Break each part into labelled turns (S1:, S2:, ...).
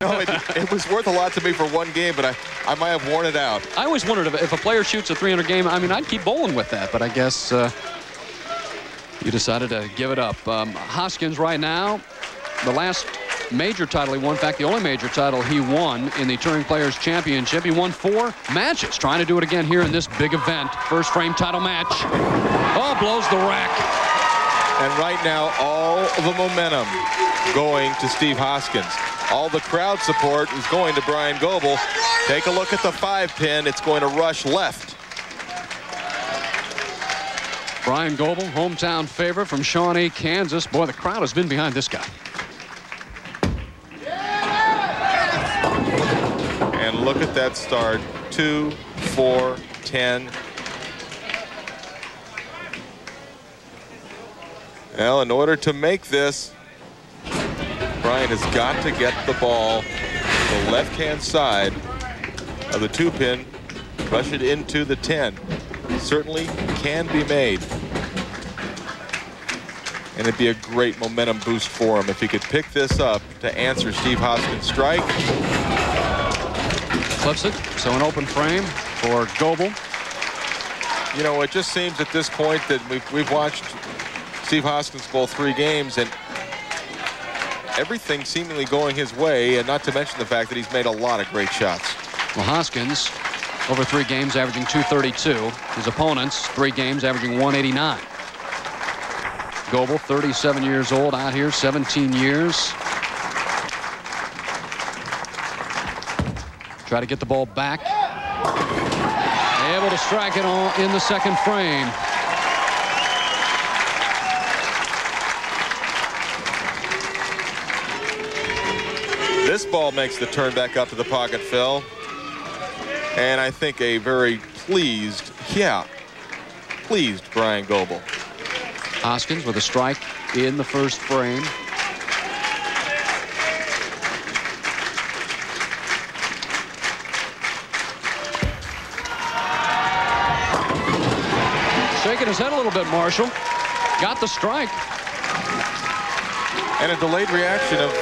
S1: No, it was worth a lot to me for one game, but I might have worn it out.
S2: I always wondered if a player shoots a 300 game, I mean, I'd keep bowling with that, but I guess you decided to give it up. Hoskins right now, the last major title he won, in fact, the only major title he won in the Touring Players Championship. He won 4 matches, trying to do it again here in this big event. First frame title match. Oh, blows the rack.
S1: And right now, all the momentum going to Steve-Hoskins. All the crowd support is going to Bryan Goebel. Take a look at the 5-pin. It's going to rush left.
S2: Bryan Goebel, hometown favorite from Shawnee, Kansas. Boy, the crowd has been behind this guy.
S1: And look at that start. 2, 4, 10. Well, in order to make this, Bryan has got to get the ball to the left-hand side of the 2-pin, rush it into the 10. Certainly can be made. And it'd be a great momentum boost for him if he could pick this up to answer Steve-Hoskins' strike.
S2: Flips it, so an open frame for Goble.
S1: You know, it just seems at this point that we've watched Steve-Hoskins bowl 3 games, and everything seemingly going his way, and not to mention the fact that he's made a lot of great shots.
S2: Well, Hoskins, over 3 games, averaging 232. His opponents, 3 games, averaging 189. Goble, 37 years old, out here 17 years. Try to get the ball back. Able to strike it all in the second frame.
S1: This ball makes the turn back up to the pocket, Phil. And I think a very pleased Bryan Goebel.
S2: Hoskins with a strike in the first frame. Shaking his head a little bit, Marshall. Got the strike.
S1: And a delayed reaction of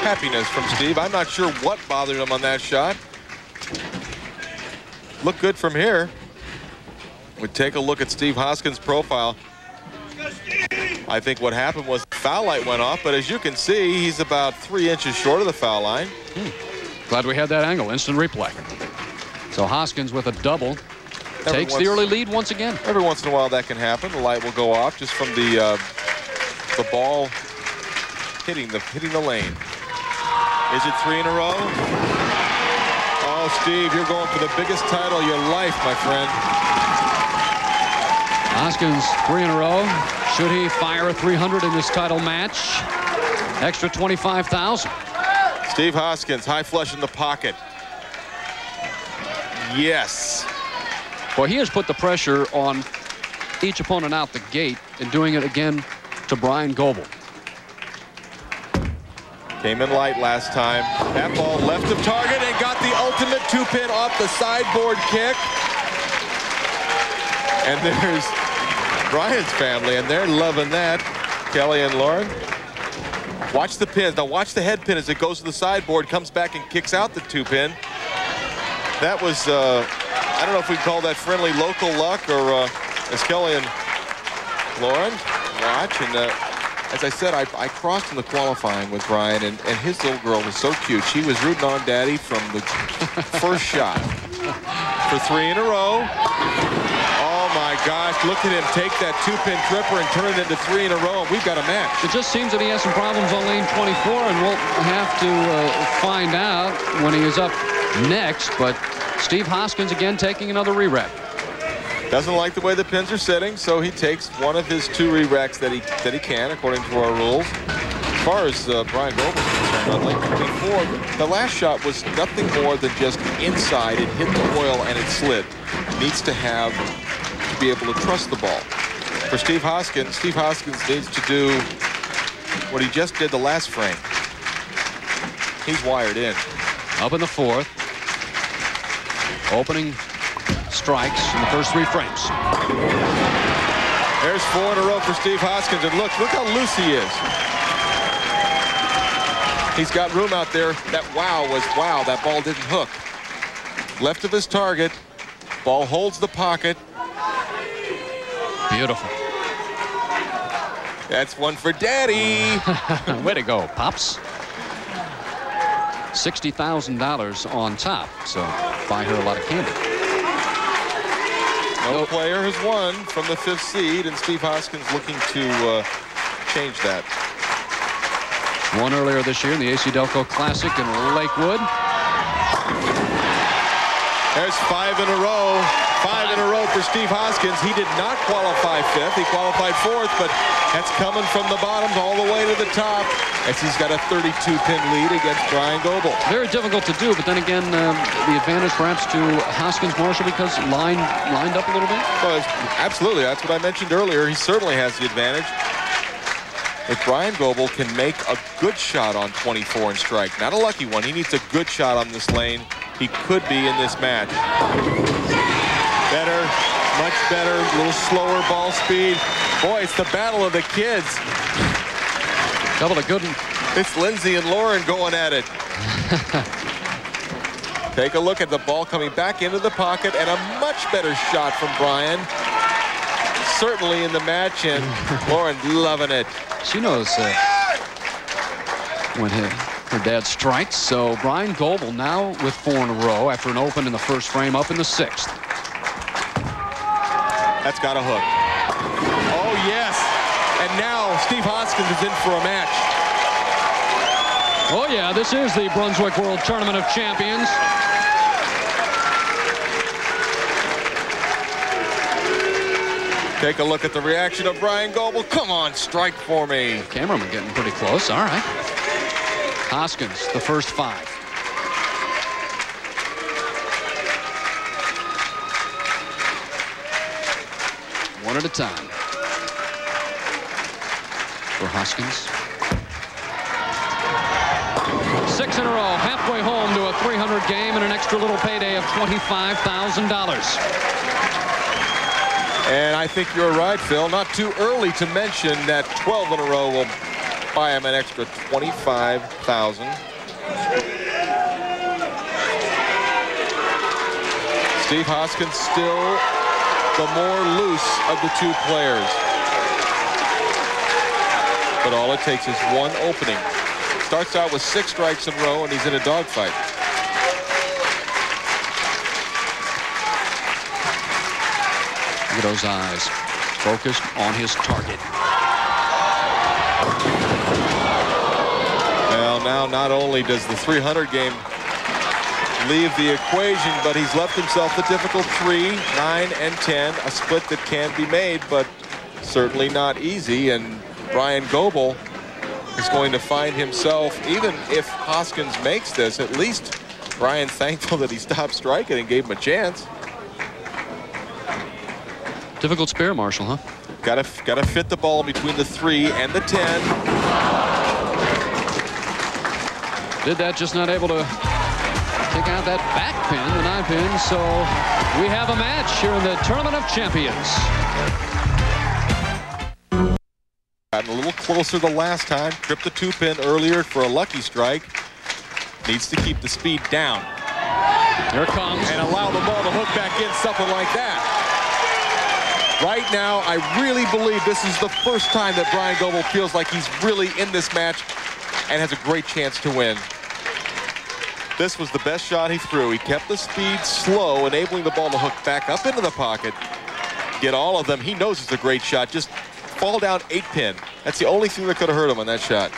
S1: happiness from Steve. I'm not sure what bothered him on that shot. Look good from here. We take a look at Steve-Hoskins' profile. I think what happened was the foul light went off, but as you can see, he's about 3 inches short of the foul line.
S2: Glad we had that angle. Instant replay. So Hoskins with a double takes the early lead once again.
S1: Every once in a while that can happen. The light will go off just from the ball hitting the lane. Is it 3 in a row? Oh, Steve, you're going for the biggest title of your life, my friend.
S2: Hoskins 3 in a row. Should he fire a 300 in this title match? Extra 25,000.
S1: Steve-Hoskins, high flush in the pocket. Yes.
S2: Well, he has put the pressure on each opponent out the gate and doing it again to Bryan Goebel.
S1: Came in light last time. That ball left of target and got the ultimate 2-pin off the sideboard kick. And there's Bryan's family, and they're loving that. Kelly and Lauren. Watch the pins. Now watch the head pin as it goes to the sideboard, comes back and kicks out the 2-pin. That was, I don't know if we call that friendly local luck or as Kelly and Lauren watch. And as I said, I crossed in the qualifying with Bryan, and his little girl was so cute. She was rooting on Daddy from the first shot. For 3 in a row. Oh my gosh, look at him take that 2-pin tripper and turn it into 3 in a row, and we've got a match.
S2: It just seems that he has some problems on lane 24, and we'll have to find out when he is up next. But Steve-Hoskins again taking another re-rack.
S1: Doesn't like the way the pins are sitting, so he takes one of his 2 re-racks that he can, according to our rules. As far as Bryan Goebel is concerned, on lane 24, the last shot was nothing more than just inside. It hit the oil and it slid. Needs to be able to trust the ball. For Steve-Hoskins needs to do what he just did the last frame. He's wired in.
S2: Up in the 4th. Opening strikes in the first 3 frames.
S1: There's 4 in a row for Steve-Hoskins, and look how loose he is. He's got room out there. That wow. That ball didn't hook. Left of his target. Ball holds the pocket.
S2: Beautiful.
S1: That's one for Daddy.
S2: Way to go, Pops. $60,000 on top, so buy her a lot of candy.
S1: No player has won from the 5th seed, and Steve-Hoskins looking to change that.
S2: Won earlier this year in the AC Delco Classic in Lakewood.
S1: There's 5 in a row. 5 in a row for Steve-Hoskins. He did not qualify 5th. He qualified 4th, but that's coming from the bottoms all the way to the top as he's got a 32-pin lead against Bryan Goebel.
S2: Very difficult to do, but then again, the advantage perhaps to Hoskins Marshall because lined up a little bit.
S1: Well, absolutely. That's what I mentioned earlier. He certainly has the advantage. If Bryan Goebel can make a good shot on 24 and strike, not a lucky one, he needs a good shot on this lane. He could be in this match. Better, much better, a little slower ball speed. Boy, it's the battle of the kids.
S2: Couple of good.
S1: It's Lindsay and Lauren going at it. Take a look at the ball coming back into the pocket and a much better shot from Bryan. Certainly in the match, and Lauren loving it.
S2: She knows when her dad strikes. So Bryan Goebel now with 4 in a row after an open in the first frame, up in the 6th.
S1: That's got a hook. Oh, yes. And now Steve-Hoskins is in for a match.
S2: Oh, yeah, this is the Brunswick World Tournament of Champions.
S1: Take a look at the reaction of Bryan Goebel. Come on, strike for me.
S2: Cameraman getting pretty close. All right. Hoskins, the first 5. One at a time for Hoskins. 6 in a row, halfway home to a 300 game and an extra little payday of $25,000.
S1: And I think you're right, Phil. Not too early to mention that 12 in a row will buy him an extra $25,000. Steve-Hoskins still the more loose of the 2 players. But all it takes is one opening. Starts out with 6 strikes in a row, and he's in a dogfight.
S2: Look at those eyes, focused on his target.
S1: Well, now not only does the 300 game leave the equation, but he's left himself the difficult 3, 9, and 10, a split that can be made, but certainly not easy. And Bryan Goebel is going to find himself, even if Hoskins makes this, at least Bryan's thankful that he stopped striking and gave him a chance.
S2: Difficult spare, Marshall, huh?
S1: Gotta fit the ball between the 3 and the 10.
S2: Did that, just not able to take out that back pin, the 9 pin. So we have a match here in the Tournament of Champions.
S1: Gotten a little closer the last time. Tripped the 2 pin earlier for a lucky strike. Needs to keep the speed down.
S2: Here it comes.
S1: And allow the ball to hook back in, something like that. Right now, I really believe this is the first time that Bryan Goebel feels like he's really in this match and has a great chance to win. This was the best shot he threw. He kept the speed slow, enabling the ball to hook back up into the pocket. Get all of them. He knows it's a great shot. Just fall down 8 pin. That's the only thing that could have hurt him on that shot.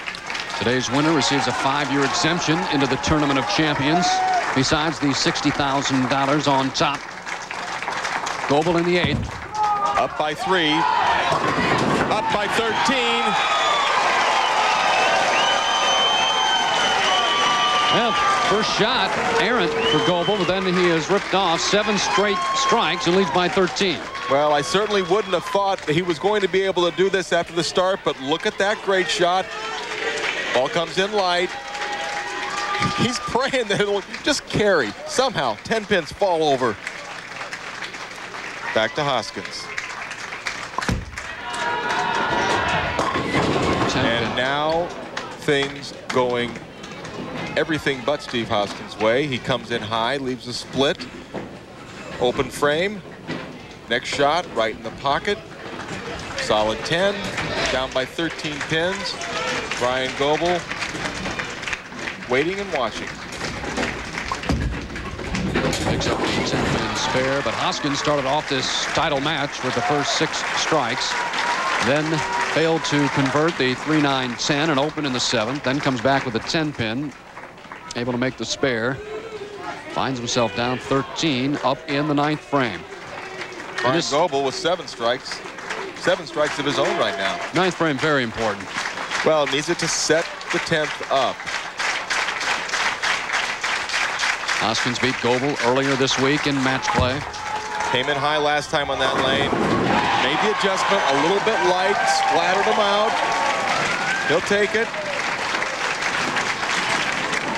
S2: Today's winner receives a 5-year exemption into the Tournament of Champions, besides the $60,000 on top. Goebel in the 8th.
S1: Up by 3. Up by 13.
S2: Well, first shot, errant for Goebel, but then he has ripped off 7 straight strikes and leads by 13.
S1: Well, I certainly wouldn't have thought that he was going to be able to do this after the start, but look at that great shot. Ball comes in light. He's praying that it'll just carry. Somehow, 10 pins fall over. Back to Hoskins. And now things going everything but Steve-Hoskins' way. He comes in high, leaves a split. Open frame. Next shot, right in the pocket. Solid 10. Down by 13 pins. Bryan Goebel waiting and watching.
S2: Picks up the 10-pin spare, but Hoskins started off this title match with the first 6 strikes. Then failed to convert the 3-9-10 and open in the 7th. Then comes back with a 10-pin, able to make the spare. Finds himself down 13 up in the 9th frame.
S1: Bryan Goebel with 7 strikes. 7 strikes of his own right now.
S2: 9th frame, very important.
S1: Well, needs it to set the 10th up.
S2: Hoskins beat Goble earlier this week in match play.
S1: Came in high last time on that lane. Made the adjustment a little bit light, splattered him out. He'll take it.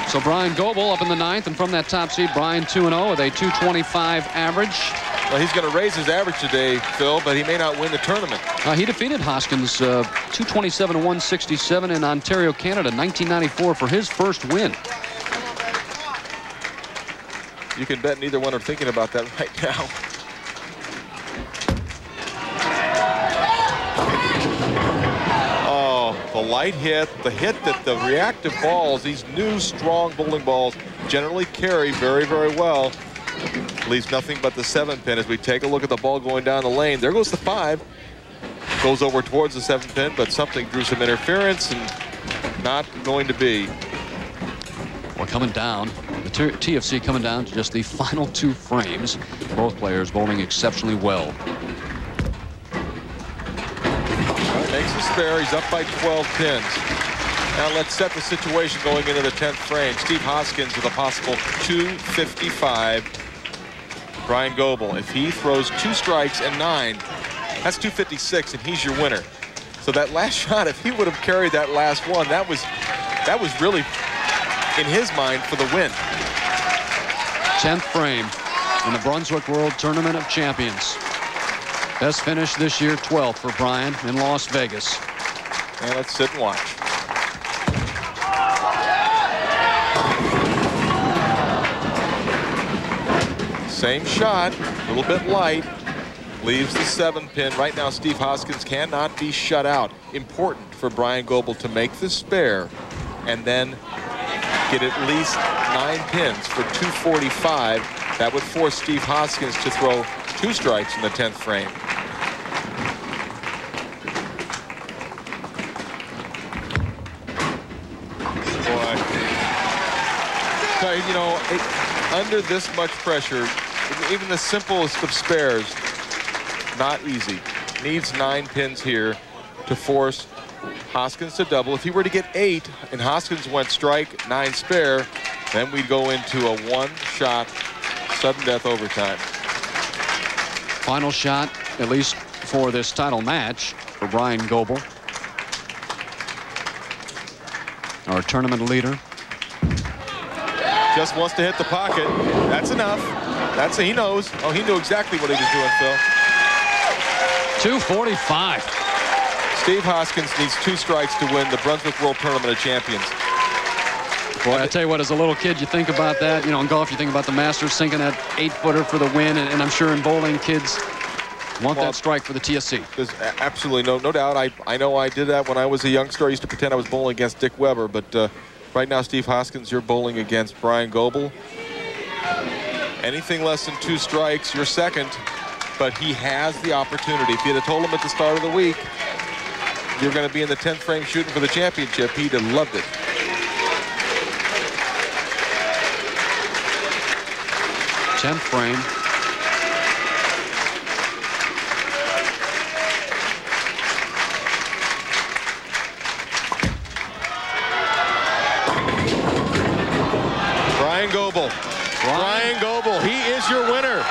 S2: So Bryan Goebel up in the 9th, and from that top seed, Bryan 2-0 with a 225 average.
S1: Well, he's going to raise his average today, Phil, but he may not win the tournament.
S2: He defeated Hoskins 227-167 in Ontario, Canada, 1994 for his first win.
S1: You can bet neither one are thinking about that right now. Oh, the light hit, the hit that the reactive balls, these new strong bowling balls, generally carry very, very well. Leaves nothing but the 7-pin as we take a look at the ball going down the lane. There goes the 5. Goes over towards the 7-pin, but something drew some interference and not going to be.
S2: We're coming down. The TFC coming down to just the final 2 frames. Both players bowling exceptionally well.
S1: Makes the spare. He's up by 12 pins. Now let's set the situation going into the 10th frame. Steve-Hoskins with a possible 255. Bryan Goebel, if he throws 2 strikes and 9, that's 256, and he's your winner. So that last shot, if he would have carried that last one, that was really in his mind for the win.
S2: 10th frame in the Brunswick World Tournament of Champions. Best finish this year, 12th for Bryan in Las Vegas.
S1: And let's sit and watch. Same shot, a little bit light, leaves the 7-pin. Right now, Steve-Hoskins cannot be shut out. Important for Bryan Goebel to make the spare and then get at least 9 pins for 245. That would force Steve-Hoskins to throw 2 strikes in the 10th frame. Boy. So, you know, under this much pressure, even the simplest of spares, not easy. Needs 9 pins here to force Hoskins to double. If he were to get 8 and Hoskins went strike, 9 spare, then we'd go into a 1-shot sudden death overtime.
S2: Final shot, at least for this title match, for Bryan Goebel, our tournament leader.
S1: Just wants to hit the pocket. That's enough. He knows. Oh, he knew exactly what he was doing, Phil.
S2: 245.
S1: Steve-Hoskins needs 2 strikes to win the Brunswick World Tournament of Champions.
S2: Boy, I tell you what, as a little kid, you think about that. You know, in golf, you think about the Masters sinking that 8-footer for the win, and I'm sure in bowling, kids want that strike for the TSC.
S1: There's absolutely no doubt. I know I did that when I was a youngster. I used to pretend I was bowling against Dick Weber, but right now, Steve-Hoskins, you're bowling against Bryan Goebel. Anything less than 2 strikes, you're second, but he has the opportunity. If you'd have told him at the start of the week you're going to be in the 10th frame shooting for the championship, he'd have loved it.
S2: Tenth frame.
S1: Bryan Goebel. Bryan Goebel, he is your winner.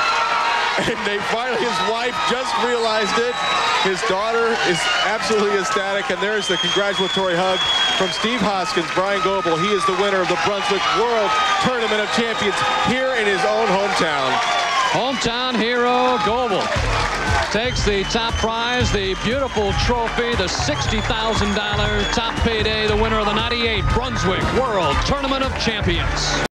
S1: And his wife just realized it. His daughter is absolutely ecstatic, and there's the congratulatory hug from Steve-Hoskins. Bryan Goebel, he is the winner of the Brunswick World Tournament of Champions here in his own hometown.
S2: Hometown hero, Goble. takes the top prize, the beautiful trophy, the $60,000 top payday, the winner of the '98 Brunswick World Tournament of Champions.